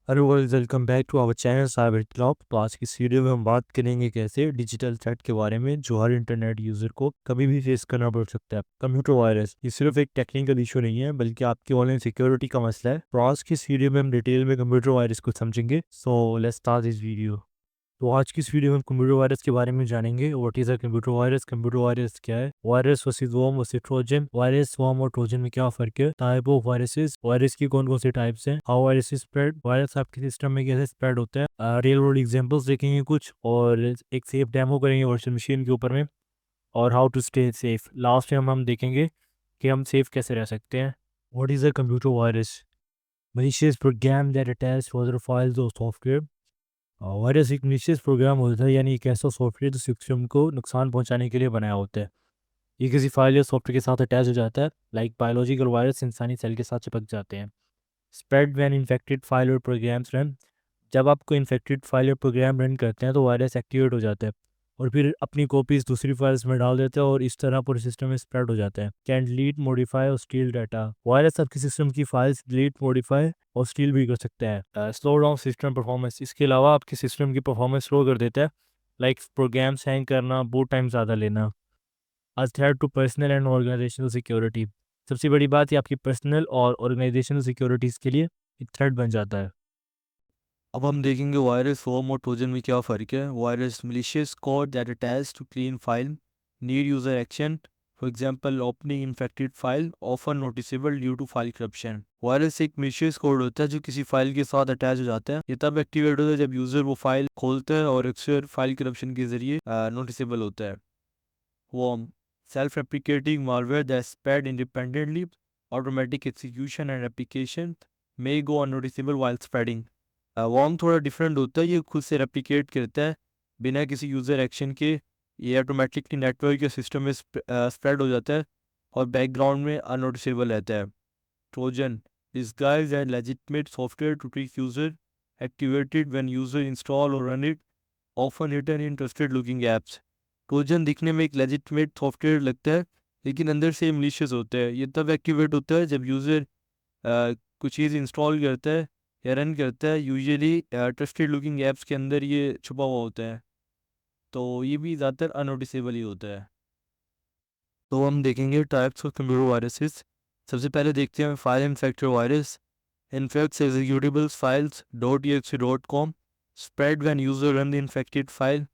Hello guys, welcome back to our channel cyber club. तो आज की इस वीडियो में हम बात करेंगे कैसे डिजिटल थ्रेट के बारे में जो हर इंटरनेट यूजर को कभी भी फेस करना पड़ सकता है। कंप्यूटर वायरस ये सिर्फ एक टेक्निकल इशू नहीं है बल्कि आपकी ऑनलाइन सिक्योरिटी का मसला है। तो आज की इस वीडियो में हम डिटेल में कंप्यूटर वायरस को समझेंगे। So let's start this video. तो आज की इस वीडियो में हम कंप्यूटर वायरस के बारे में जानेंगे। What is a computer virus क्या है, virus versus worm versus Trojan, virus worm और ट्रोजन में क्या फर्क है, टाइप ऑफ वायरसेस, वायरस की कौन कौन से टाइप्स हैं, हाउ वायरस स्प्रेड, वायरस आपके सिस्टम में कैसे स्प्रेड होता है, रियल वर्ल्ड एग्जांपल्स देखेंगे कुछ, और एक सेफ डेमो करेंगे वर्चुअल मशीन के ऊपर में, और how to stay safe. Last में हम देखेंगे कि हम सेफ कैसे रह सकते हैं। What is a computer virus? malicious program that attacks to other files or software। Virus एक malicious प्रोग्राम होता है, यानी एक ऐसा सॉफ्टवेयर जो सिस्टम को नुकसान पहुंचाने के लिए बनाया होता है। ये किसी फाइल या सॉफ्टवेयर के साथ अटैच हो जाता है। लाइक बायोलॉजिकल वायरस इंसानी सेल के साथ चिपक जाते हैं। स्प्रेड व्हेन इन्फेक्टेड फाइल और प्रोग्राम्स रन। जब आपको इन्फेक्टेड फाइल या प्रोग्राम रन करते हैं तो वायरस एक्टिवेट हो जाता है और फिर अपनी कॉपीज दूसरी फाइल्स में डाल देते हैं और इस तरह पूरे सिस्टम में स्प्रेड हो जाता है। कैन डिलीट, मॉडिफाई और स्टील डाटा। वायरस आपके सिस्टम की फाइल्स डिलीट, मॉडिफाई और स्टील भी कर सकता है। Slow down system performance. इसके अलावा आपके सिस्टम की परफॉर्मेंस स्लो कर देता है। लाइक प्रोग्राम्स हैंग करना, बूट टाइम ज़्यादा लेना। आज threat to personal and organisational security. सबसे बड़ी बात ये आपकी पर्सनल और ऑर्गेनाइजेशनल सिक्योरिटीज़ के लिए एक थ्रेट बन जाता है। अब हम देखेंगे वायरस वर्म और ट्रोजन में क्या फ़र्क है। Virus malicious code that attacks to clean file, need user action, for example opening infected file, often noticeable due to file corruption। Virus एक malicious कोड होता है जो किसी फाइल के साथ अटैच हो जाता है। ये तब एक्टिवेट होता है जब यूज़र वो फाइल खोलता है और अक्सर फाइल करप्शन के जरिए नोटिसेबल होता है। Worm self-replicating malware that spread independently, automatic execution and application may go unnoticeable while spreading। Worm थोड़ा डिफरेंट होता है, ये खुद से रेप्लिकेट करता है बिना किसी यूज़र एक्शन के। ये ऑटोमेटिकली नेटवर्क या सिस्टम में स्प्रेड हो जाता है और बैकग्राउंड में अननोटिसेबल रहता है। Trojan disguised as legitimate software to trick user, activated when user install or run it, often hidden in trusted looking apps। Trojan दिखने में एक लेजिटमेट सॉफ्टवेयर लगता है लेकिन अंदर से malicious होता है। ये तब एक्टिवेट होता है जब यूज़र कुछ चीज़ इंस्टॉल करता है या रन करता है। यूजुअली ट्रस्टेड लुकिंग ऐप्स के अंदर ये छुपा हुआ होता है, तो ये भी ज़्यादातर अननोटिसेबल ही होता है। तो हम देखेंगे टाइप्स ऑफ कंप्यूटर वायरसेस। सबसे पहले देखते हैं file infector virus. Infects executables files .exe.com, spread when user run the infected file,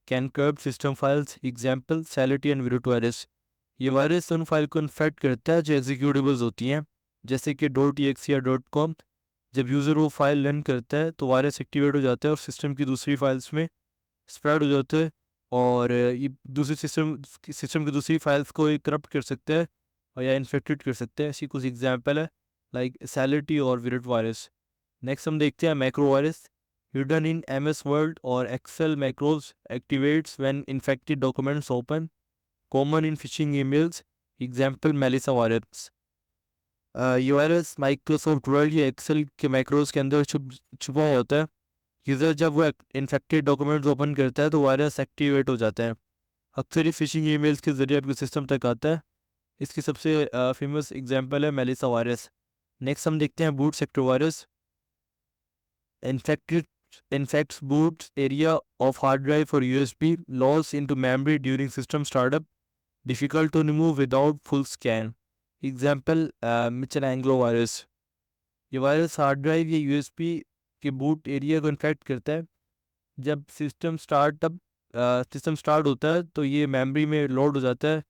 can corrupt system files, example Sality and Virut virus. ये वायरस उन फाइल को इन्फेक्ट करता है जो एग्जीक्यूटिबल्स होती हैं, जैसे कि .exe या .com। जब यूज़र वो फाइल रन करता है तो वायरस एक्टिवेट हो जाता है और सिस्टम की दूसरी फाइल्स में स्प्रेड हो जाता है और ये दूसरे सिस्टम की दूसरी फाइल्स को ये करप्ट कर सकता है और या इन्फेक्टेड कर सकता है। ऐसी कुछ एग्जांपल है लाइक सैलिटी और विरट वायरस। नेक्स्ट हम देखते हैं macro virus. Hidden in MS Word और Excel macros, activates when infected documents open, common in phishing emails, example Melissa virus. ये वायरस माइक्रोसॉफ्ट वर्ड या एक्सेल के मैक्रोज के अंदर छुपा हुआ होता है। यूज़र जब वो इन्फेक्टेड डॉक्यूमेंट्स ओपन करता है तो वायरस एक्टिवेट हो जाता है। अक्सर ये फिशिंग ईमेल्स के जरिए आपके सिस्टम तक आता है। इसकी सबसे फेमस एग्जांपल है मेलिसा वायरस। नेक्स्ट हम देखते हैं boot sector virus. Infected infects boot area of hard drive or USB, loss into memory during system startup, difficult to remove without full scan, example Mitchell Anglo virus. ये virus hard drive या USB के boot area को infect करता है। जब system start होता है तो ये मेमोरी में लोड हो जाता है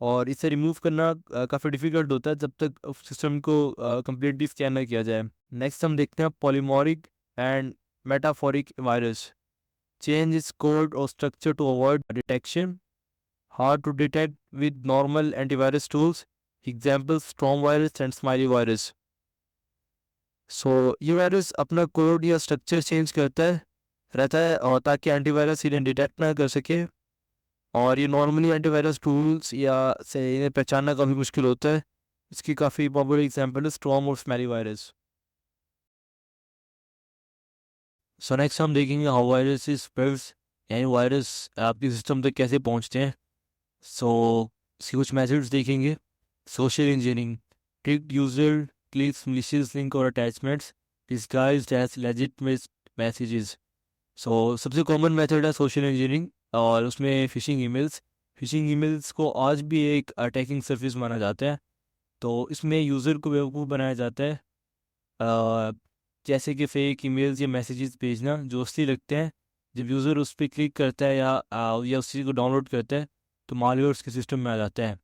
और इसे रिमूव करना काफ़ी डिफ़िकल्ट होता है जब तक सिस्टम को कम्प्लीटली स्कैन ना किया जाए। नेक्स्ट हम देखते हैं polymorphic and metaphoric virus. Change is code और structure to avoid detection, hard to detect with normal antivirus tools, example Storm virus and Smiley virus. So ये वायरस अपना कोड या स्ट्रक्चर चेंज करता है रहता है और ताकि एंटीवायरस इन्हें डिटेक्ट ना कर सके, और ये नॉर्मली एंटीवायरस टूल्स या से इन्हें पहचानना काफ़ी मुश्किल होता है। इसकी काफ़ी पॉपुलर एग्जांपल है स्टॉर्म और स्मेली वायरस। सो नेक्स्ट हम देखेंगे हाउ वायरस स्प्रेड्स, यानी वायरस आपके सिस्टम तक कैसे पहुंचते हैं। सो इसके कुछ मेथड्स देखेंगे। Social engineering, trick user clicks malicious link और attachments, disguised as legitimate messages. सबसे कॉमन मेथड है सोशल इंजीनियरिंग, और उसमें फिशिंग ईमेल्स को आज भी एक अटैकिंग सर्विस माना जाता है। तो इसमें यूज़र को बेवकूफ़ बनाया जाता है, अ, जैसे कि फेक ईमेल्स या मैसेजेस भेजना जो असली लगते हैं। जब यूज़र उस पर क्लिक करता है या उस चीज़ को डाउनलोड करता है, तो मालवेयर उसके सिस्टम में आ जाता है।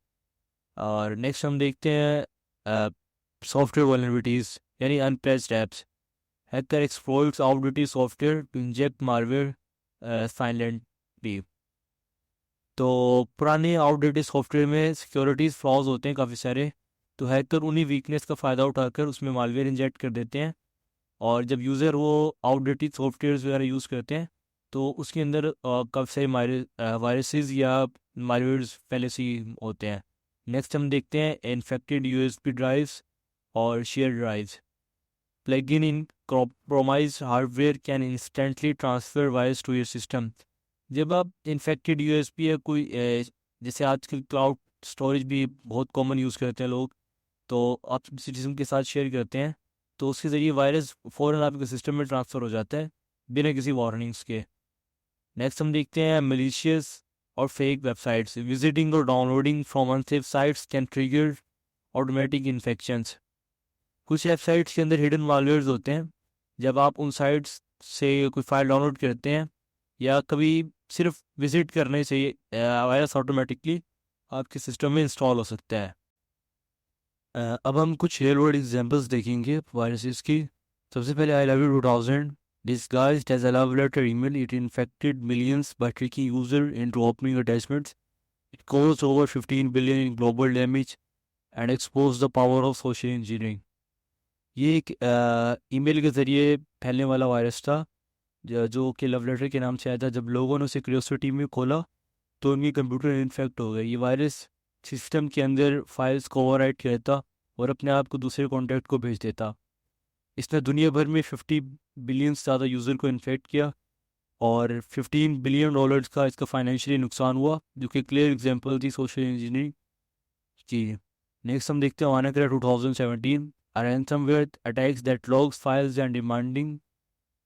और नेक्स्ट हम देखते हैं सॉफ्टवेयर वल्नरेबिलिटीज़ यानी unpatched apps. Hacker exploits outdated software to inject malware silently. तो पुराने आउटडेटेड सॉफ्टवेयर में सिक्योरिटीज़ फ्लॉज होते हैं काफ़ी सारे, तो हैकर उन्हीं वीकनेस का फ़ायदा उठाकर उसमें मालवेयर इंजेक्ट कर देते हैं। और जब यूज़र वो आउटडेटेड सॉफ्टवेयर वगैरह यूज़ करते हैं, तो उसके अंदर काफ़ी सारे वायरसेस या मालवेयर्स पहले से ही होते हैं। नेक्स्ट हम देखते हैं इन्फेक्टेड यूएसबी ड्राइव्स और share drives. Plug in compromised hardware can instantly transfer virus to your system. जब आप इन्फेक्टेड यूएसबी या कोई जैसे आजकल क्लाउड स्टोरेज भी बहुत कॉमन यूज़ करते हैं लोग, तो आप सिटीजन के साथ शेयर करते हैं, तो उसके ज़रिए वायरस फ़ौरन आपके सिस्टम में ट्रांसफ़र हो जाता है बिना किसी वार्निंग्स के। नेक्स्ट हम देखते हैं मलिशियस और फेक वेबसाइट्स। विजिटिंग और downloading from unsafe sites can trigger automatic infections. कुछ वेबसाइट्स के अंदर हिडन मालवेयर्स होते हैं। जब आप उन साइट्स से कोई फाइल डाउनलोड करते हैं या कभी सिर्फ विजिट करने से वायरस ऑटोमेटिकली आपके सिस्टम में इंस्टॉल हो सकता है। अब हम कुछ रियल वर्ल्ड एग्जांपल्स देखेंगे वायरसेस की। सबसे पहले I love you 2000 disguised as a love letter email. It infected millions by tricking user into opening attachments. It caused over 15 billion in global damage and exposed the power of social engineering. ये एक email के ज़रिए फैलने वाला virus था, जो कि love letter के नाम से आया था। जब लोगों ने उसे क्यूरियोसिटी में खोला, तो उनकी कंप्यूटर इन्फेक्ट हो गई। ये वायरस सिस्टम के अंदर फाइल्स को ओवरराइट करता और अपने आप को दूसरे कॉन्टैक्ट को भेज देता। इसने दुनिया भर में 50 बिलियन से ज़्यादा यूज़र को इन्फेक्ट किया और $15 बिलियन का इसका फाइनेंशियली नुकसान हुआ, जो कि क्लियर एग्जांपल थी सोशल इंजीनियरिंग की। नेक्स्ट हम देखते हैं वानाक्रा 2017 ransomware attacks that logs files and demanding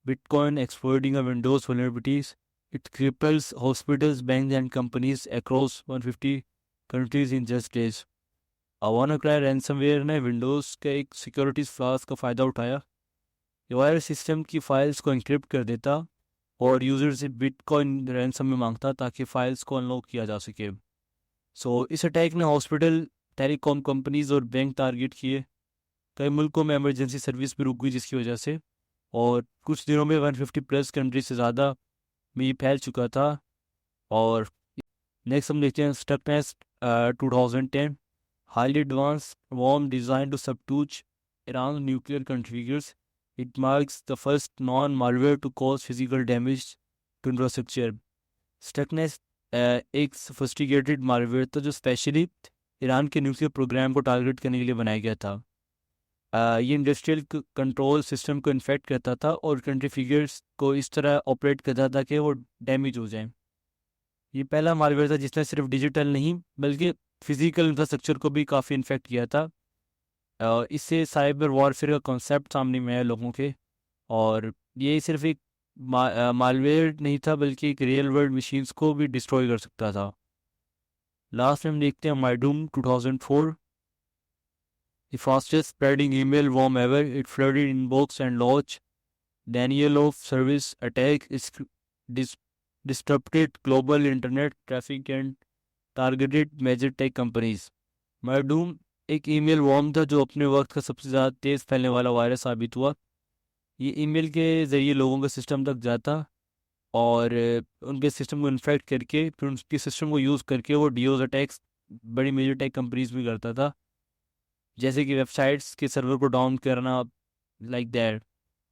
Bitcoin, exploiting a Windows vulnerabilities. It cripples hospitals, banks, and companies across 150 countries in just days. WannaCry ransomware ने विंडोज़ के एक security flaws का फ़ायदा उठाया। ये वायरस सिस्टम की फाइल्स को encrypt कर देता और यूज़र से बिटकॉइन रैंसम में मांगता ताकि फाइल्स को अनलॉक किया जा सके। इस अटैक ने हॉस्पिटल, टेलीकॉम कंपनीज और बैंक टारगेट किए। कई मुल्कों में इमरजेंसी सर्विस भी रुक गई जिसकी वजह से, और कुछ दिनों में 150 प्लस कंट्री से ज़्यादा में ये फैल चुका था। और नेक्स्ट हम देखते हैं stuckness 2010 highly advanced worm designed to subdue Iran's nuclear contributors. It marks the first non-malware to cause physical damage to infrastructure. Stuckness एक sophisticated malware था जो स्पेशली ईरान के न्यूक्लियर प्रोग्राम को टारगेट करने के लिए बनाया गया था। ये इंडस्ट्रियल कंट्रोल सिस्टम को इन्फेक्ट करता था और कंट्री फिगर्स को इस तरह ऑपरेट करता था कि वो डैमेज हो जाए। ये पहला मालवेयर था जिसने सिर्फ डिजिटल नहीं बल्कि फिजिकल इंफ्रास्ट्रक्चर को भी काफ़ी इन्फेक्ट किया था। इससे साइबर वॉरफेयर का कॉन्सेप्ट सामने में आया लोगों के, और ये सिर्फ एक मालवेयर नहीं था बल्कि एक रियल वर्ल्ड मशीन्स को भी डिस्ट्रॉय कर सकता था। लास्ट में हम देखते हैं Mydoom 2004 The fastest spreading email worm ever. It flooded inbox and launched denial of service attack. Disrupted global internet traffic and targeted major tech companies. Mydoom एक ईमेल वॉर्म था जो अपने वक्त का सबसे ज़्यादा तेज़ फैलने वाला वायरस साबित हुआ। ये ईमेल के ज़रिए लोगों के सिस्टम तक जाता और उनके सिस्टम को इन्फेक्ट करके फिर उनके सिस्टम को यूज़ करके वो डीओज अटैक्स बड़ी मेजर टेक कंपनीज भी करता था, जैसे कि वेबसाइट्स के सर्वर को डाउन करना, लाइक दैट।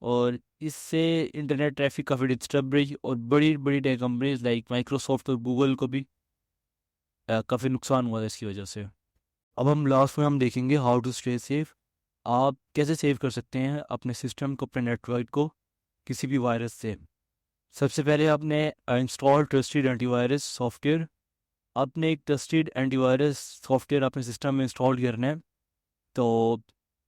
और इससे इंटरनेट ट्रैफिक काफ़ी डिस्टर्ब रही और बड़ी बड़ी टेक कंपनीज लाइक माइक्रोसॉफ्ट और गूगल को भी काफ़ी नुकसान हुआ था इसकी वजह से। अब हम लास्ट में हम देखेंगे हाउ टू स्टे सेफ। आप कैसे सेव कर सकते हैं अपने सिस्टम को, अपने नेटवर्क को किसी भी वायरस से। सबसे पहले आपने इंस्टॉल ट्रस्टेड एंटीवायरस सॉफ्टवेयर। आपने एक ट्रस्टेड एंटीवायरस सॉफ्टवेयर अपने सिस्टम में इंस्टॉल करना है। तो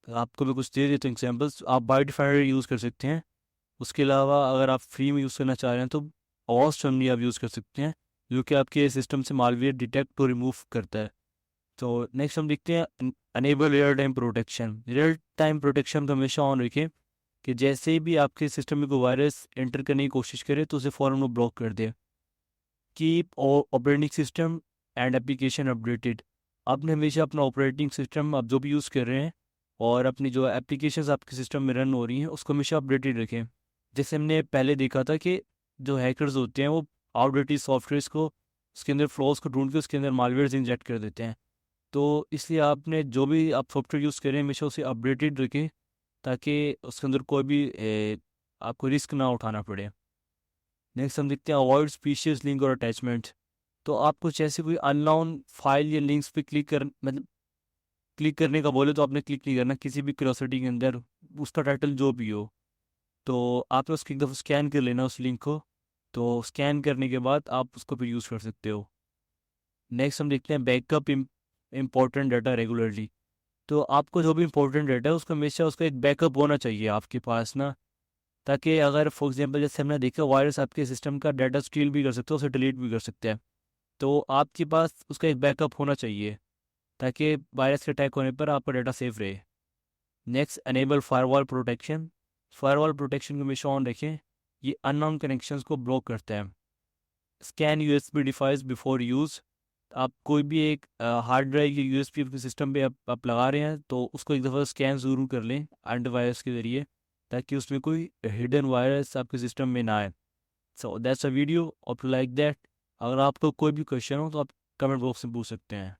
आपको मैं कुछ दे देता हूँ एग्जाम्पल्स। आप बाय डिफॉल्ट यूज़ कर सकते हैं। उसके अलावा अगर आप फ्री में यूज़ करना चाह रहे हैं तो ऑवॉस्ट फैमिली आप यूज़ कर सकते हैं, जो कि आपके सिस्टम से मालवेयर डिटेक्ट और रिमूव करता है। तो नेक्स्ट हम देखते हैं enable real time protection. Real time protection तो हमेशा ऑन रखें कि जैसे भी आपके सिस्टम में कोई वायरस एंटर करने की कोशिश करे तो उसे फ़ौरन वो ब्लॉक कर दे। Keep operating system and application updated. आपने हमेशा अपना ऑपरेटिंग सिस्टम आप जो भी यूज़ कर रहे हैं और अपनी जो एप्लीकेशंस आपके सिस्टम में रन हो रही हैं उसको हमेशा अपडेटेड रखें। जैसे हमने पहले देखा था कि जो हैकर्स होते हैं वो आउटडेटेड सॉफ्टवेयर्स को, उसके अंदर फ्लॉज को ढूंढ के उसके अंदर मालवेयर्स इंजेक्ट कर देते हैं। तो इसलिए आपने जो भी आप सॉफ्टवेयर यूज़ करें हमेशा उसे अपडेटेड रखें, ताकि उसके अंदर कोई भी आपको रिस्क ना उठाना पड़े। नेक्स्ट हम देखते हैं अवॉइड स्पीशियस लिंक और अटैचमेंट। तो आप कुछ ऐसी कोई अननोन फाइल या लिंक्स पे क्लिक करने का बोले तो आपने क्लिक नहीं करना किसी भी क्यूरियोसिटी के अंदर, उसका टाइटल जो भी हो। तो आपने उसकी एक दफ़ा स्कैन कर लेना उस लिंक को, तो स्कैन करने के बाद आप उसको फिर यूज़ कर सकते हो। नेक्स्ट हम देखते हैं बैकअप इम्पोर्टेंट डाटा रेगुलरली। तो आपको जो भी इंपॉर्टेंट डाटा है उसका हमेशा उसका एक बैकअप होना चाहिए आपके पास ना, ताकि अगर फॉर एग्जांपल जैसे हमने देखा वायरस आपके सिस्टम का डाटा स्टील भी कर सकते हो, उसे डिलीट भी कर सकते हैं। तो आपके पास उसका एक बैकअप होना चाहिए ताकि वायरस के अटैक होने पर आपका डाटा सेफ रहे। Next enable firewall protection. Firewall protection को हमेशा ऑन रखें, ये अननोन कनेक्शंस को ब्लॉक करता है। Scan USB device before use. आप कोई भी एक हार्ड ड्राइव या यूएसबी अपने सिस्टम पे आप लगा रहे हैं तो उसको एक दफ़ा स्कैन ज़रूर कर लें एंटीवायरस के ज़रिए, ताकि उसमें कोई हिडन वायरस आपके सिस्टम में ना आए। So that's a video of like that. अगर आपको कोई भी क्वेश्चन हो तो आप कमेंट बॉक्स में पूछ सकते हैं।